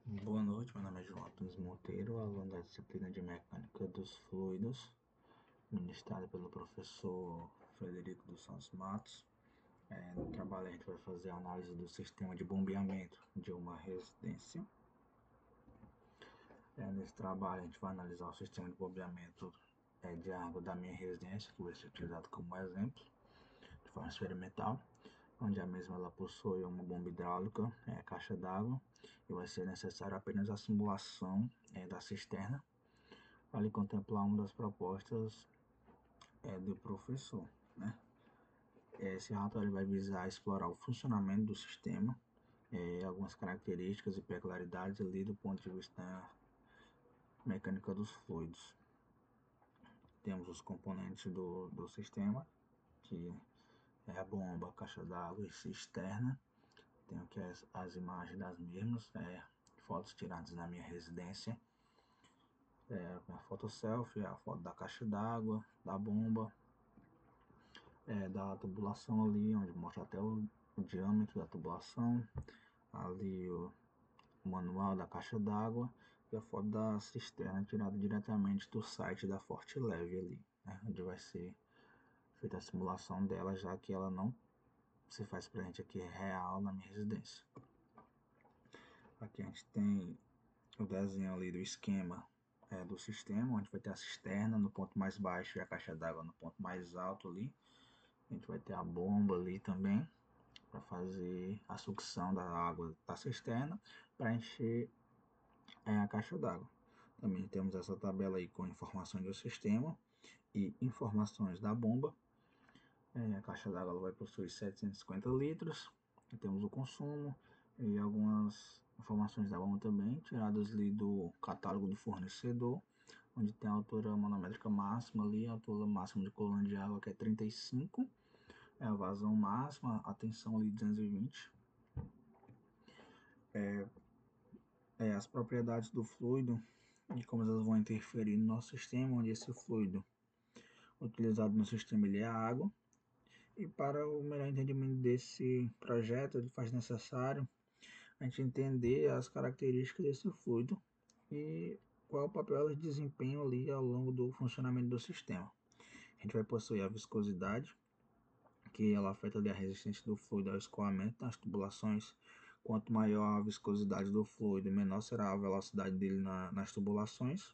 Boa noite, meu nome é João Antunes Monteiro, aluno da disciplina de Mecânica dos Fluidos, ministrada pelo professor Frederico dos Santos Matos. No trabalho a gente vai fazer a análise do sistema de bombeamento de uma residência. Nesse trabalho a gente vai analisar o sistema de bombeamento de água da minha residência, que vai ser utilizado como exemplo, de forma experimental, onde a mesma ela possui uma bomba hidráulica, caixa d'água, e vai ser necessário apenas a simulação da cisterna, ali contemplar uma das propostas do professor, né? Esse relatório vai visar explorar o funcionamento do sistema, algumas características e peculiaridades ali do ponto de vista mecânica dos fluidos. Temos os componentes do sistema, que é a bomba, a caixa d'água e cisterna. Tenho aqui as imagens das mesmas, fotos tiradas na minha residência. A foto selfie, a foto da caixa d'água, da bomba, da tubulação ali, onde mostra até o diâmetro da tubulação, ali o manual da caixa d'água e a foto da cisterna tirada diretamente do site da Forte Leve ali, né, onde vai ser feita a simulação dela, já que ela não se faz presente aqui real na minha residência. Aqui a gente tem o desenho ali do esquema do sistema, onde vai ter a cisterna no ponto mais baixo e a caixa d'água no ponto mais alto ali. A gente vai ter a bomba ali também, para fazer a sucção da água da cisterna para encher a caixa d'água. Também temos essa tabela aí com informações do sistema e informações da bomba. A caixa d'água vai possuir 750 litros. Temos o consumo e algumas informações da bomba também, tiradas ali do catálogo do fornecedor, onde tem a altura manométrica máxima ali, a altura máxima de coluna de água que é 35, a vazão máxima, a tensão ali 220. As propriedades do fluido e como elas vão interferir no nosso sistema, onde esse fluido utilizado no sistema ele é a água. E para o melhor entendimento desse projeto, ele faz necessário a gente entender as características desse fluido e qual o papel elas desempenham ali ao longo do funcionamento do sistema. A gente vai possuir a viscosidade, que ela afeta ali a resistência do fluido ao escoamento nas tubulações. Quanto maior a viscosidade do fluido, menor será a velocidade dele nas tubulações.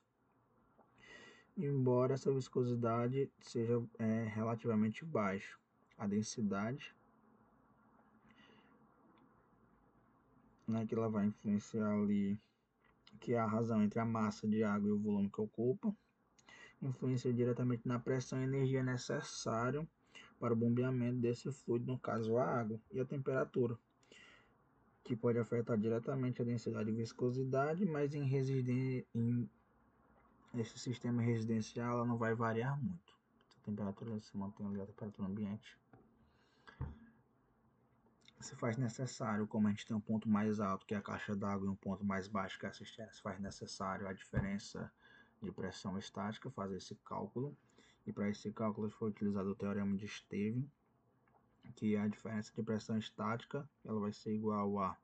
Embora essa viscosidade seja relativamente baixa, a densidade, né, que ela vai influenciar ali, que é a razão entre a massa de água e o volume que ocupa, influencia diretamente na pressão e energia necessária para o bombeamento desse fluido, no caso a água, e a temperatura, que pode afetar diretamente a densidade e viscosidade, mas em esse sistema residencial ela não vai variar muito. A temperatura se mantém ali, a temperatura ambiente. Se faz necessário, como a gente tem um ponto mais alto que é a caixa d'água e um ponto mais baixo que é a cisterna, se faz necessário a diferença de pressão estática, fazer esse cálculo. E para esse cálculo foi utilizado o teorema de Stevens, que é a diferença de pressão estática ela vai ser igual a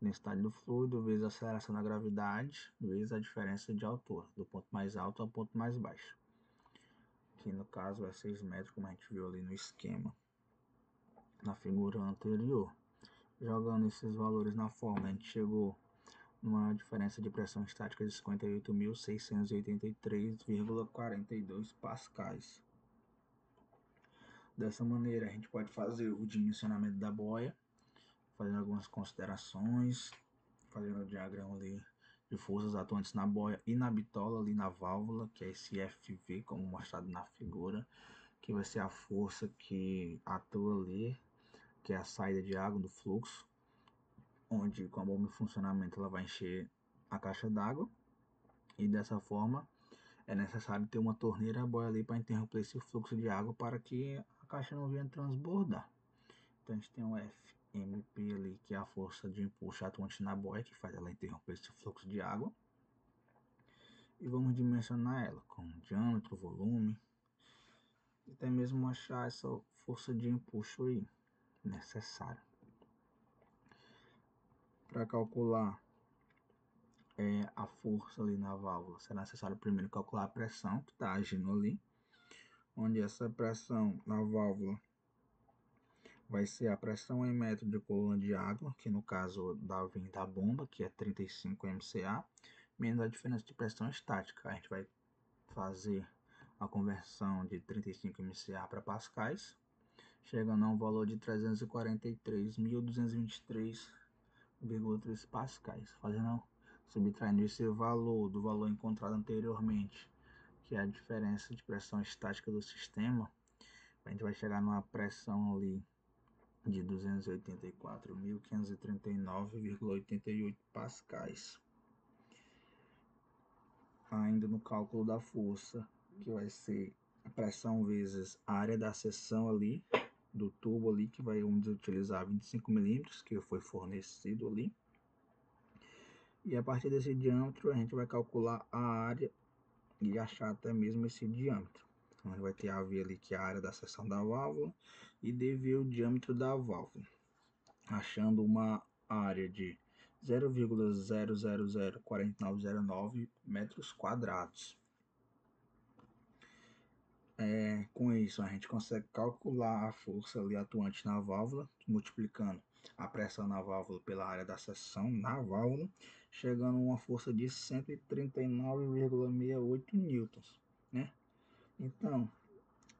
densidade do fluido vezes a aceleração da gravidade vezes a diferença de altura, do ponto mais alto ao ponto mais baixo. Que no caso é 6 metros, como a gente viu ali no esquema, na figura anterior. Jogando esses valores na fórmula, a gente chegou numa diferença de pressão estática de 58.683,42 pascais. Dessa maneira, a gente pode fazer o dimensionamento da boia, fazendo algumas considerações, fazendo o diagrama ali de forças atuantes na boia e na bitola, ali na válvula, que é esse FV, como mostrado na figura, que vai ser a força que atua ali, que é a saída de água do fluxo, onde com a bomba em funcionamento ela vai encher a caixa d'água, e dessa forma é necessário ter uma torneira a boia ali para interromper esse fluxo de água para que a caixa não venha transbordar. Então a gente tem um FMP ali, que é a força de empuxo atuante na boia, que faz ela interromper esse fluxo de água. E vamos dimensionar ela com diâmetro, volume, e até mesmo achar essa força de empuxo aí necessária. Para calcular a força ali na válvula, será necessário primeiro calcular a pressão que está agindo ali, onde essa pressão na válvula vai ser a pressão em metro de coluna de água, que no caso vem da bomba, que é 35 MCA, menos a diferença de pressão estática. A gente vai fazer a conversão de 35 MCA para pascais, chegando a um valor de 343.223,3 pascais, subtraindo esse valor do valor encontrado anteriormente, que é a diferença de pressão estática do sistema. A gente vai chegar numa pressão ali de 284.539,88 pascais. Ainda no cálculo da força, que vai ser a pressão vezes a área da seção ali, do tubo ali, que vamos utilizar 25 milímetros, que foi fornecido ali. E a partir desse diâmetro, a gente vai calcular a área e achar até mesmo esse diâmetro. Então, a gente vai ter AV ali, que é a área da seção da válvula, e DV o diâmetro da válvula, achando uma área de 0,0004909 metros quadrados. Com isso, a gente consegue calcular a força ali atuante na válvula, multiplicando a pressão na válvula pela área da seção na válvula, chegando a uma força de 139,68 newtons, né? Então,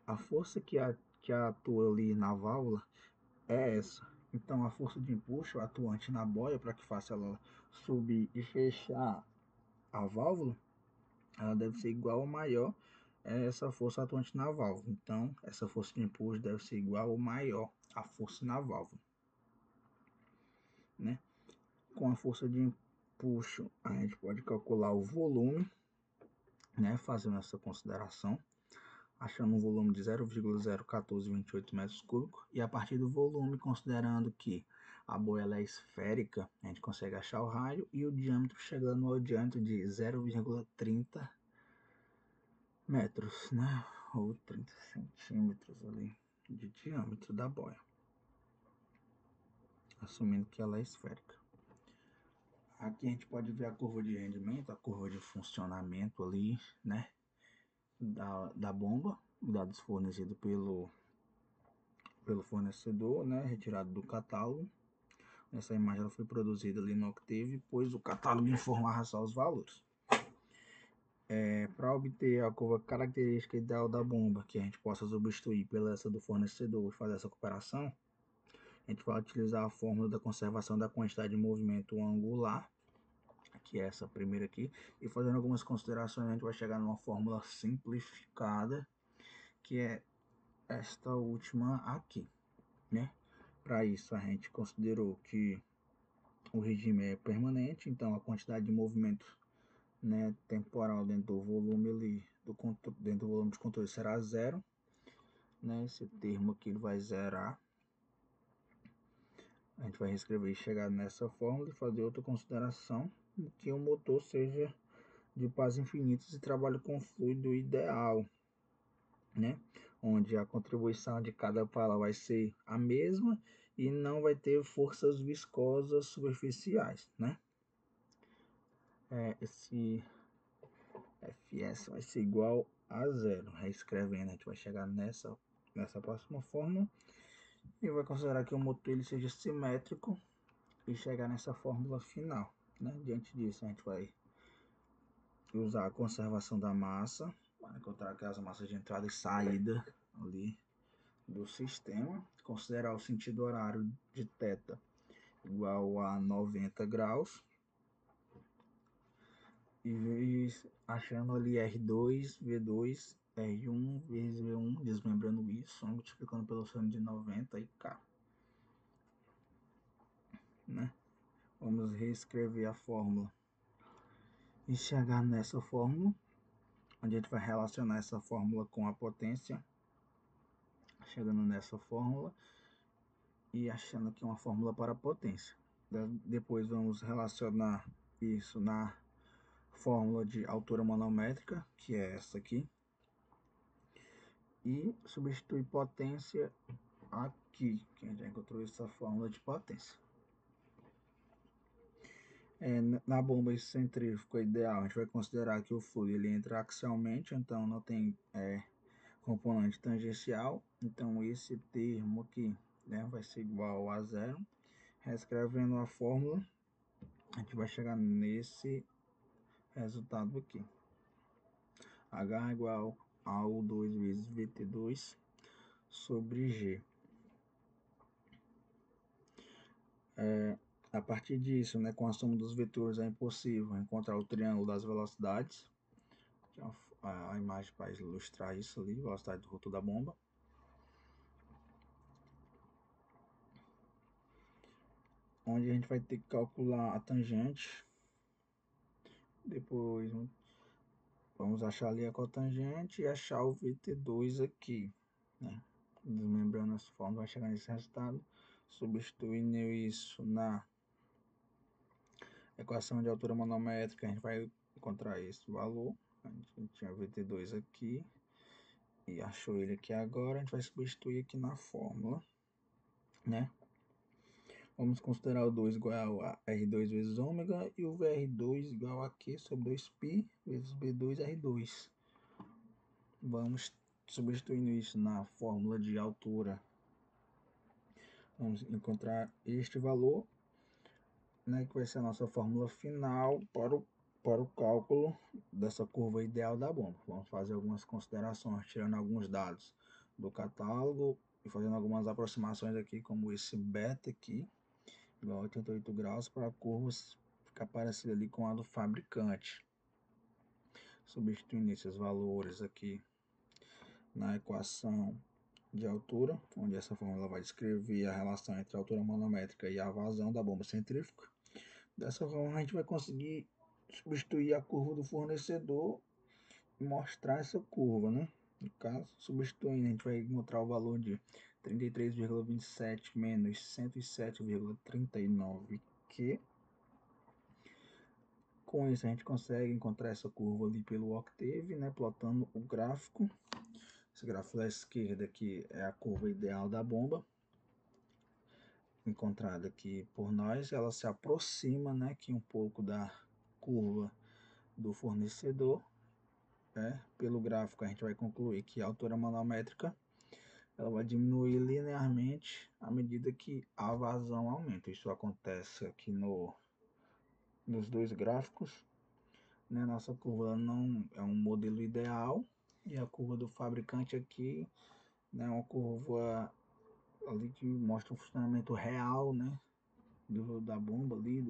a força que atua ali na válvula é essa. Então, a força de empuxo atuante na boia, para que faça ela subir e fechar a válvula, ela deve ser igual ou maior a essa força atuante na válvula. Então, essa força de empuxo deve ser igual ou maior à força na válvula, né? Com a força de empuxo, a gente pode calcular o volume, né? Fazendo essa consideração, achando um volume de 0,01428 metros cúbicos, e a partir do volume, considerando que a boia ela é esférica, a gente consegue achar o raio e o diâmetro, chegando ao diâmetro de 0,30 metros, né? Ou 30 centímetros ali de diâmetro da boia, assumindo que ela é esférica. Aqui a gente pode ver a curva de rendimento, a curva de funcionamento ali, né? Da bomba, dados fornecidos pelo fornecedor, né? Retirado do catálogo. Essa imagem ela foi produzida ali no Octave, pois o catálogo informava só os valores. Para obter a curva característica ideal da bomba, que a gente possa substituir pela essa do fornecedor e fazer essa comparação, a gente vai utilizar a fórmula da conservação da quantidade de movimento angular, que é essa primeira aqui, e fazendo algumas considerações, a gente vai chegar numa fórmula simplificada, que é esta última aqui, né? Para isso, a gente considerou que o regime é permanente, então a quantidade de movimento, né, temporal dentro do volume ali, dentro do volume de controle será zero, né? Esse termo aqui ele vai zerar. A gente vai reescrever e chegar nessa fórmula e fazer outra consideração, que o motor seja de pás infinitos e trabalhe com fluido ideal, né? Onde a contribuição de cada pala vai ser a mesma e não vai ter forças viscosas superficiais, né? Esse Fs vai ser igual a zero. Reescrevendo, a gente vai chegar nessa próxima fórmula e vai considerar que o motor ele seja simétrico e chegar nessa fórmula final, né? Diante disso, a gente vai usar a conservação da massa para encontrar aquelas massas de entrada e saída ali do sistema, considerar o sentido horário de θ igual a 90 graus e achando ali R2, V2, R1 vezes V1, desmembrando isso, multiplicando pelo seno de 90 e K, né? Vamos reescrever a fórmula e chegar nessa fórmula, onde a gente vai relacionar essa fórmula com a potência, chegando nessa fórmula e achando aqui uma fórmula para a potência. Depois vamos relacionar isso na fórmula de altura manométrica, que é essa aqui, e substituir potência aqui, que a gente já encontrou essa fórmula de potência. Na bomba centrífuga ideal, a gente vai considerar que o fluido ele entra axialmente, então não tem componente tangencial, então esse termo aqui, né, vai ser igual a zero. Reescrevendo a fórmula, a gente vai chegar nesse resultado aqui. H igual a U2 vezes VT2 sobre G. A partir disso, né, com a soma dos vetores é impossível encontrar o triângulo das velocidades. A imagem para ilustrar isso ali, velocidade do rotor da bomba. Onde a gente vai ter que calcular a tangente. Depois vamos achar ali a cotangente e achar o VT2 aqui, né? Desmembrando essa forma, vai chegar nesse resultado. Substituindo isso na equação de altura manométrica, a gente vai encontrar esse valor. A gente tinha VT2 aqui e achou ele aqui agora. A gente vai substituir aqui na fórmula, né? Vamos considerar o 2 igual a R2 vezes ômega e o VR2 igual a Q sobre 2π vezes B2R2. Vamos substituindo isso na fórmula de altura. Vamos encontrar este valor, né, que vai ser a nossa fórmula final para o cálculo dessa curva ideal da bomba. Vamos fazer algumas considerações, tirando alguns dados do catálogo e fazendo algumas aproximações aqui, como esse beta aqui, igual a 88 graus, para a curva ficar parecida ali com a do fabricante. Substituindo esses valores aqui na equação de altura, onde essa fórmula vai descrever a relação entre a altura manométrica e a vazão da bomba centrífuga. Dessa forma a gente vai conseguir substituir a curva do fornecedor e mostrar essa curva, né? No caso, substituindo, a gente vai encontrar o valor de 33,27 menos 107,39 Q. Com isso a gente consegue encontrar essa curva ali pelo Octave, né? Plotando o gráfico. Esse gráfico da esquerda aqui é a curva ideal da bomba, encontrada aqui por nós. Ela se aproxima, né, aqui um pouco da curva do fornecedor. Pelo gráfico a gente vai concluir que a altura manométrica ela vai diminuir linearmente à medida que a vazão aumenta. Isso acontece aqui nos dois gráficos, né? Nossa curva não é um modelo ideal e a curva do fabricante aqui, né, é uma curva ali que mostra o funcionamento real, né, da bomba ali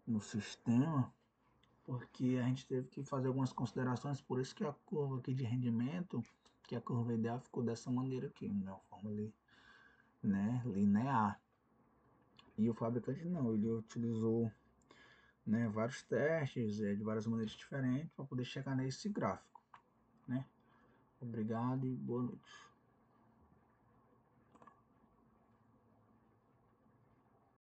no sistema, porque a gente teve que fazer algumas considerações, por isso que a curva aqui de rendimento, que a curva ideal ficou dessa maneira aqui, de uma forma ali, né, linear. E o fabricante não, ele utilizou, né, vários testes de várias maneiras diferentes para poder chegar nesse gráfico, né. Obrigado e boa noite.